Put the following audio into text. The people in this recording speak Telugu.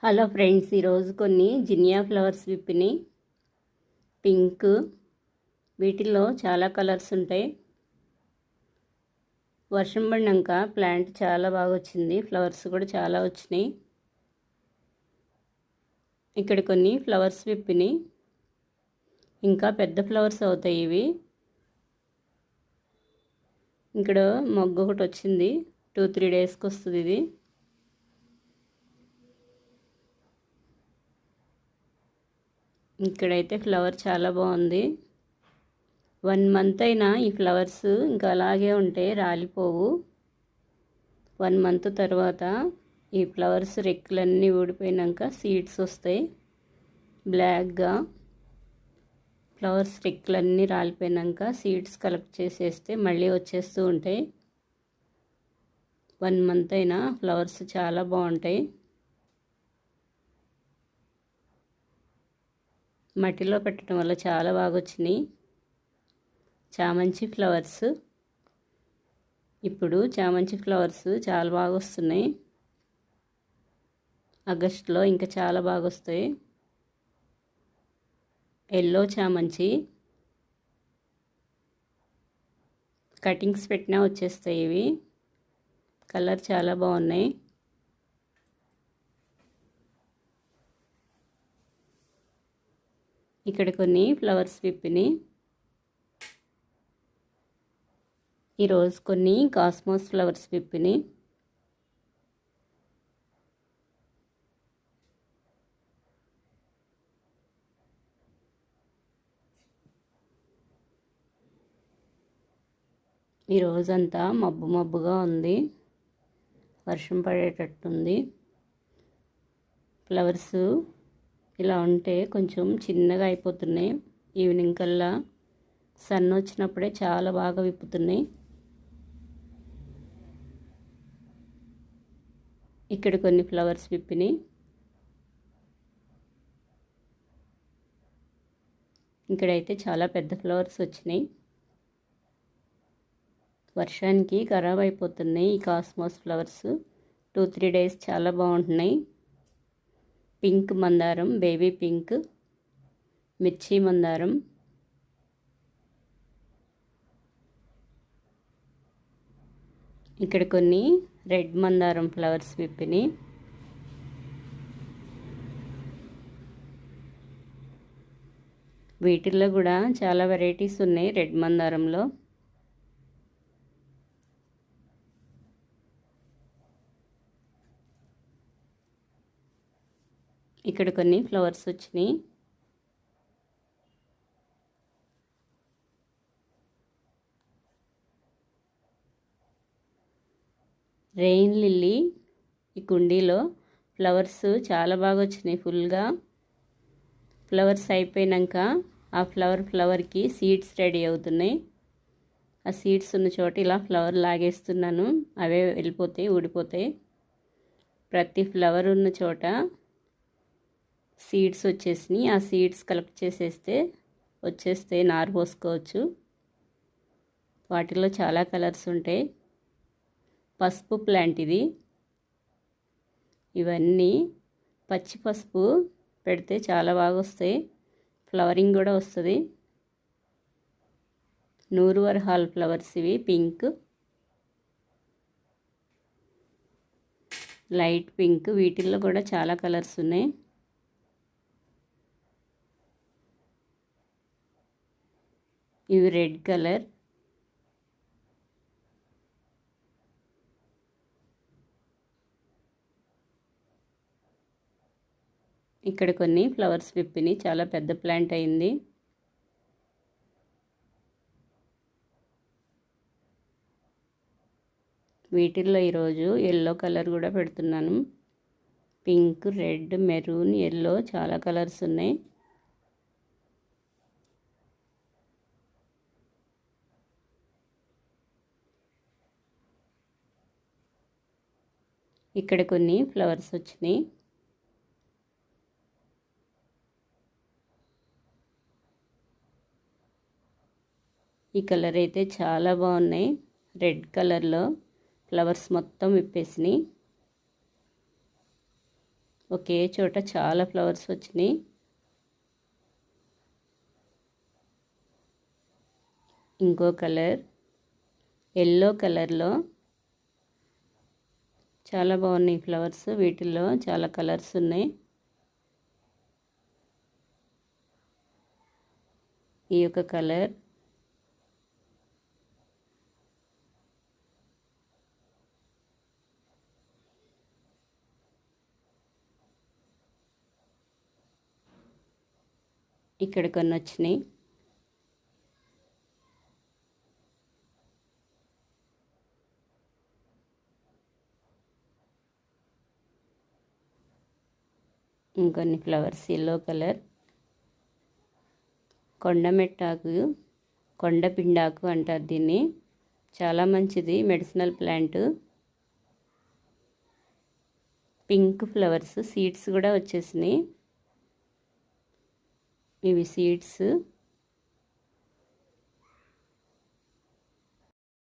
హలో ఫ్రెండ్స్, ఈరోజు కొన్ని జినియా ఫ్లవర్స్ విప్పిని పింక్, వీటిల్లో చాలా కలర్స్ ఉంటాయి. వర్షం పడినాక ప్లాంట్ చాలా బాగా వచ్చింది, ఫ్లవర్స్ కూడా చాలా వచ్చినాయి. ఇక్కడ కొన్ని ఫ్లవర్స్ విప్పిని, ఇంకా పెద్ద ఫ్లవర్స్ అవుతాయి ఇవి. ఇక్కడ మొగ్గ ఒకటి వచ్చింది, 2-3 డేస్కి వస్తుంది ఇది. ఇక్కడైతే ఫ్లవర్ చాలా బాగుంది. 1 మంత్ అయినా ఈ ఫ్లవర్స్ ఇంకా అలాగే ఉంటాయి, రాలిపోవు. 1 మంత్ తర్వాత ఈ ఫ్లవర్స్ రెక్కలన్నీ ఊడిపోయినాక సీడ్స్ వస్తాయి. బ్లాక్గా ఫ్లవర్స్ రెక్కలన్నీ రాలిపోయినాక సీడ్స్ కలెక్ట్ చేసేస్తే మళ్ళీ వచ్చేస్తూ ఉంటాయి. 1 మంత్ అయినా ఫ్లవర్స్ చాలా బాగుంటాయి. మట్టిలో పెట్టడం వల్ల చాలా బాగా వచ్చినాయి. చామంతి ఫ్లవర్స్, ఇప్పుడు చామంతి ఫ్లవర్స్ చాలా బాగా వస్తున్నాయి. ఆగస్టులో ఇంకా చాలా బాగా వస్తాయి. ఎల్లో చామంతి కటింగ్స్ పెట్టినా వచ్చేస్తాయి. ఇవి కలర్ చాలా బాగున్నాయి. ఇక్కడ కొన్ని ఫ్లవర్స్ విప్పిని, ఈరోజు కొన్ని కాస్మోస్ ఫ్లవర్స్ విప్పిని. ఈరోజంతా మబ్బు మబ్బుగా ఉంది, వర్షం పడేటట్టుంది. ఫ్లవర్స్ ఇలా ఉంటే కొంచెం చిన్నగా అయిపోతున్నాయి. ఈవినింగ్ కల్లా సన్ వచ్చినప్పుడే చాలా బాగా విప్పుతున్నాయి. ఇక్కడ కొన్ని ఫ్లవర్స్ విప్పిని, ఇక్కడైతే చాలా పెద్ద ఫ్లవర్స్ వచ్చినాయి. వర్షానికి ఖరాబ్ అయిపోతున్నాయి ఈ కాస్మోస్ ఫ్లవర్స్. 2-3 డేస్ చాలా బాగుంటున్నాయి. పింక్ మందారం, బేబీ పింక్, మిర్చి మందారం, ఇక్కడ కొన్ని రెడ్ మందారం ఫ్లవర్స్ విప్పిని. వీటిల్లో కూడా చాలా వెరైటీస్ ఉన్నాయి రెడ్ మందారంలో. ఇక్కడ కొన్ని ఫ్లవర్స్ వచ్చినాయి. రెయిన్ లిల్లీ, ఈ కుండీలో ఫ్లవర్స్ చాలా బాగా వచ్చినాయి. ఫుల్గా ఫ్లవర్స్ అయిపోయినాక ఆ ఫ్లవర్కి సీడ్స్ రెడీ అవుతున్నాయి. ఆ సీడ్స్ ఉన్న చోట ఇలా ఫ్లవర్ లాగేస్తున్నాను, అవే వెళ్ళిపోతాయి, ఊడిపోతాయి. ప్రతి ఫ్లవర్ ఉన్న చోట సీడ్స్ వచ్చేసినాయి. ఆ సీడ్స్ కలెక్ట్ వచ్చేస్తే నారు పోసుకోవచ్చు. వాటిలో చాలా కలర్స్ ఉంటాయి. పసుపు ప్లాంట్ ఇది. ఇవన్నీ పచ్చి పసుపు పెడితే చాలా బాగా వస్తాయి, ఫ్లవరింగ్ కూడా వస్తుంది. నూరువరహాల్ ఫ్లవర్స్ ఇవి, పింక్, లైట్ పింక్, వీటిల్లో కూడా చాలా కలర్స్ ఉన్నాయి. ఇవి రెడ్ కలర్, ఇక్కడ కొన్ని ఫ్లవర్స్ విప్పిని, చాలా పెద్ద ప్లాంట్ అయింది. వీటిల్లో ఈరోజు ఎల్లో కలర్ కూడా పెడుతున్నాను. పింక్, రెడ్, మెరూన్, ఎల్లో చాలా కలర్స్ ఉన్నాయి. ఇక్కడ కొన్ని ఫ్లవర్స్ వచ్చినాయి. ఈ కలర్ అయితే చాలా బాగున్నాయి. రెడ్ కలర్లో ఫ్లవర్స్ మొత్తం విప్పేసినాయి. ఒకే చోట చాలా ఫ్లవర్స్ వచ్చినాయి. ఇంకో కలర్ ఎల్లో కలర్లో చాలా బాగున్నాయి ఫ్లవర్స్. వీటిల్లో చాలా కలర్స్ ఉన్నాయి. ఈ యొక్క కలర్ ఇక్కడ కొన్ని వచ్చినాయి. ఇంకొన్ని ఫ్లవర్స్ ఎల్లో కలర్, కొండమెట్టాకు, కొండపిండాకు అంటారు దీన్ని. చాలా మంచిది, medicinal plant. Pink flowers, seeds కూడా వచ్చేసినాయి. ఇవి సీడ్స్.